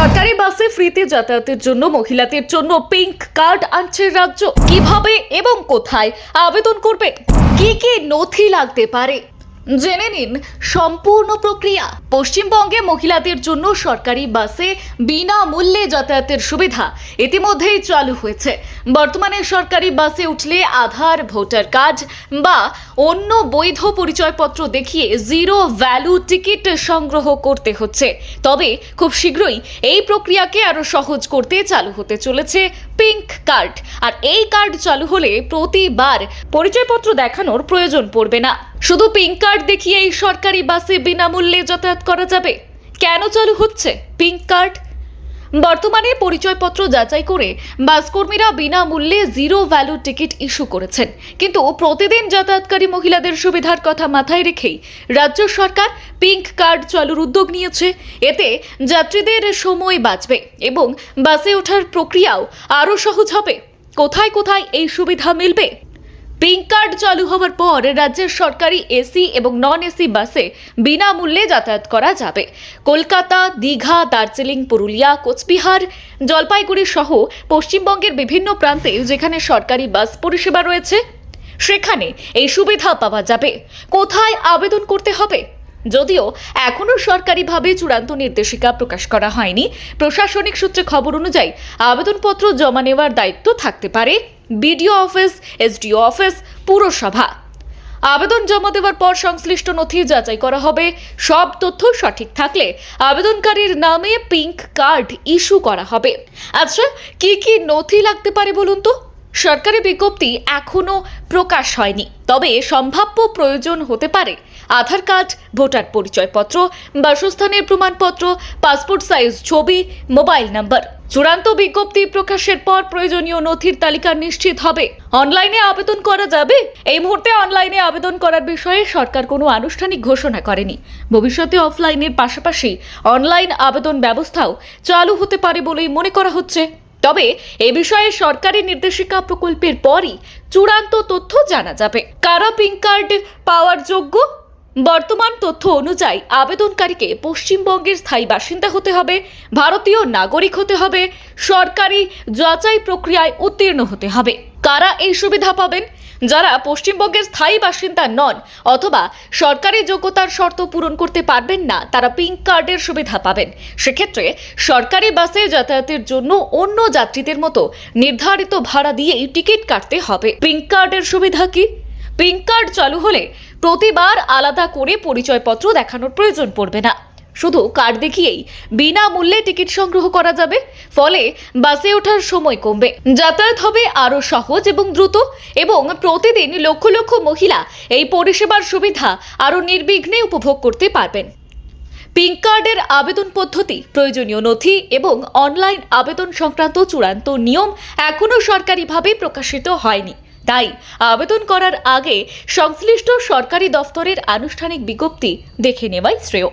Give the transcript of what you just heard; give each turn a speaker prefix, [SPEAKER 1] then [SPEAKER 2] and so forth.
[SPEAKER 1] সরকারি বাসে ফ্রিতে যাতায়াতের জন্য মহিলাদের জন্য পিঙ্ক কার্ড আনছে রাজ্য। কিভাবে এবং কোথায় আবেদন করবে, কি কি নথি লাগতে পারে, জেনে নিন সম্পূর্ণ প্রক্রিয়া। পশ্চিমবঙ্গে মহিলাদের জন্য সরকারি বাসে বিনামূল্যে যাতায়াতের সুবিধা ইতিমধ্যেই চালু হয়েছে। বর্তমানে সরকারি বাসে উঠলে আধার, ভোটার কার্ড বা অন্য বৈধ পরিচয়পত্র দেখিয়ে জিরো ভ্যালু টিকিট সংগ্রহ করতে হচ্ছে। তবে খুব শীঘ্রই এই প্রক্রিয়াকে আরো সহজ করতে চালু হতে চলেছে পিঙ্ক কার্ড। আর এই কার্ড চালু হলে প্রতিবার পরিচয়পত্র দেখানোর প্রয়োজন পড়বে না। শুধু পিঙ্ক কার্ড দেখিয়ে এই সরকারি বাসে বিনামূল্যে যাতায়াত করা যাবে। কেন চালু হচ্ছে পিঙ্ক কার্ড? বর্তমানে পরিচয়পত্র যাচাই করে বাসকর্মীরা বিনামূল্যে জিরো ভ্যালু টিকিট ইস্যু করেছেন, কিন্তু প্রতিদিন যাতায়াতকারী মহিলাদের সুবিধার কথা মাথায় রেখেই রাজ্য সরকার পিঙ্ক কার্ড চালুর উদ্যোগ নিয়েছে। এতে যাত্রীদের সময় বাঁচবে এবং বাসে ওঠার প্রক্রিয়াও আরও সহজ হবে। কোথায় কোথায় এই সুবিধা মিলবে? পিঙ্ক কার্ড চালু হওয়ার পর রাজ্যের সরকারি এসি এবং নন এসি বাসে বিনামূল্যে যাতায়াত করা যাবে। কলকাতা, দীঘা, দার্জিলিং, পুরুলিয়া, কোচবিহার, জলপাইগুড়ি সহ পশ্চিমবঙ্গের বিভিন্ন প্রান্তে যেখানে সরকারি বাস পরিষেবা রয়েছে সেখানে এই সুবিধা পাওয়া যাবে। কোথায় আবেদন করতে হবে? যদিও এখনও সরকারিভাবে চূড়ান্ত নির্দেশিকা প্রকাশ করা হয়নি, প্রশাসনিক সূত্রে খবর অনুযায়ী আবেদনপত্র জমা নেওয়ার দায়িত্ব থাকতে পারে বিডিও অফিস, এসডিও অফিস, পুরসভা। আবেদন জমা দেওয়ার পর সংশ্লিষ্ট নথি যাচাই করা হবে। সব তথ্য সঠিক থাকলে আবেদনকারীর নামে পিঙ্ক কার্ড ইস্যু করা হবে। আচ্ছা, কি কি নথি লাগতে পারে বলুন তো? সরকারি বিজ্ঞপ্তি এখনো প্রকাশ হয়নি, তবে সম্ভাব্য প্রয়োজন হতে পারে আধার কার্ড, ভোটার পরিচয়পত্র, বাসস্থানের প্রমাণপত্র, পাসপোর্ট সাইজ ছবি, মোবাইল নাম্বার। চূড়ান্ত বিজ্ঞপ্তি প্রকাশের পর প্রয়োজনীয় নথির তালিকা নিশ্চিত হবে। অনলাইনে আবেদন করা যাবে। এই মুহূর্তে অনলাইনে আবেদন করার বিষয়ে সরকার কোনো আনুষ্ঠানিক ঘোষণা করেনি। ভবিষ্যতে অফলাইনের পাশাপাশি অনলাইন আবেদন ব্যবস্থাও চালু হতে পারে বলেই মনে করা হচ্ছে। তবে এ বিষয়ে সরকারি নির্দেশিকা প্রকল্পের পরই চূড়ান্ত তথ্য জানা যাবে। কারা পিঙ্ক কার্ড পাওয়ার যোগ্য? বর্তমান তথ্য অনুযায়ী আবেদনকারীকে পশ্চিমবঙ্গের স্থায়ী বাসিন্দা হতে হবে, ভারতীয় নাগরিক হতে হবে, সরকারি যাচাই প্রক্রিয়ায় উত্তীর্ণ হতে হবে। কারা এই সুবিধা পাবেন? যারা পশ্চিমবঙ্গের স্থায়ী বাসিন্দা নন অথবা সরকারি যোগ্যতার শর্ত পূরণ করতে পারবেন না, তারা পিঙ্ক কার্ডের সুবিধা পাবেন। সেক্ষেত্রে সরকারি বাসে যাতায়াতের জন্য অন্য যাত্রীদের মতো নির্ধারিত ভাড়া দিয়েই টিকিট কাটতে হবে। পিঙ্ক কার্ডের সুবিধা কি? পিঙ্ক কার্ড চালু হলে প্রতিবার আলাদা করে পরিচয়পত্র দেখানোর প্রয়োজন পড়বে না। শুধু কার্ড দেখিয়েই বিনামূল্যে টিকিট সংগ্রহ করা যাবে। ফলে বাসে ওঠার সময় কমবে, যাতায়াত হবে আরও সহজ এবং দ্রুত, এবং প্রতিদিন লক্ষ লক্ষ মহিলা এই পরিষেবার সুবিধা আরও নির্বিঘ্নে উপভোগ করতে পারবেন। পিঙ্ক কার্ডের আবেদন পদ্ধতি, প্রয়োজনীয় নথি এবং অনলাইন আবেদন সংক্রান্ত চূড়ান্ত নিয়ম এখনও সরকারিভাবে প্রকাশিত হয়নি। তাই আবেদন করার আগে সংশ্লিষ্ট সরকারি দফতরের আনুষ্ঠানিক বিজ্ঞপ্তি দেখে নেওয়াই শ্রেয়।